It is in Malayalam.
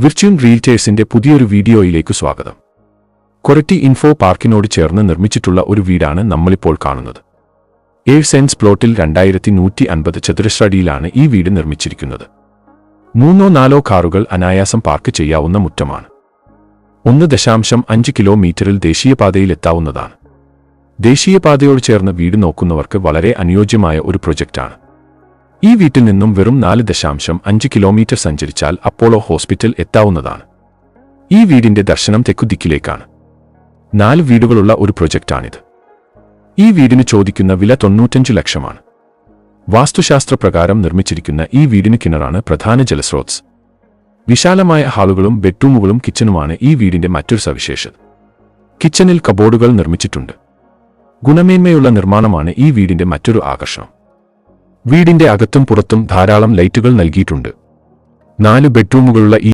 വിർച്വൽ റിയൽറ്റേഴ്സിന്റെ പുതിയൊരു വീഡിയോയിലേക്ക് സ്വാഗതം. കൊരട്ടി ഇൻഫോ പാർക്കിനോട് ചേർന്ന് നിർമ്മിച്ചിട്ടുള്ള ഒരു വീടാണ് നമ്മളിപ്പോൾ കാണുന്നത്. 7 സെൻസ് പ്ലോട്ടിൽ 2150 ചതുരശ്രടിയിലാണ് ഈ വീട് നിർമ്മിച്ചിരിക്കുന്നത്. 3-4 കാറുകൾ അനായാസം പാർക്ക് ചെയ്യാവുന്ന മുറ്റമാണ്. 1.5 കിലോമീറ്ററിൽ ദേശീയപാതയിൽ എത്താവുന്നതാണ്. ദേശീയപാതയോട് ചേർന്ന് വീട് നോക്കുന്നവർക്ക് വളരെ അനുയോജ്യമായ ഒരു പ്രൊജക്റ്റാണ്. ഈ വീട്ടിൽ നിന്നും വെറും 4.5 കിലോമീറ്റർ സഞ്ചരിച്ചാൽ അപ്പോളോ ഹോസ്പിറ്റൽ എത്താവുന്നതാണ്. ഈ വീടിന്റെ ദർശനം തെക്കുദിക്കിലേക്കാണ്. 4 വീടുകളുള്ള ഒരു പ്രൊജക്റ്റാണിത്. ഈ വീടിന് ചോദിക്കുന്ന വില 95 ലക്ഷമാണ്. വാസ്തുശാസ്ത്രപ്രകാരം നിർമ്മിച്ചിരിക്കുന്ന ഈ വീടിന് കിണറാണ് പ്രധാന ജലസ്രോതസ്. വിശാലമായ ഹാളുകളും ബെഡ്റൂമുകളും കിച്ചണുമാണ് ഈ വീടിന്റെ മറ്റൊരു സവിശേഷത. കിച്ചണിൽ കബോർഡുകൾ നിർമ്മിച്ചിട്ടുണ്ട്. ഗുണമേന്മയുള്ള നിർമ്മാണമാണ് ഈ വീടിന്റെ മറ്റൊരു ആകർഷണം. വീടിന്റെ അകത്തും പുറത്തും ധാരാളം ലൈറ്റുകൾ നൽകിയിട്ടുണ്ട്. 4 ബെഡ്റൂമുകളുള്ള ഈ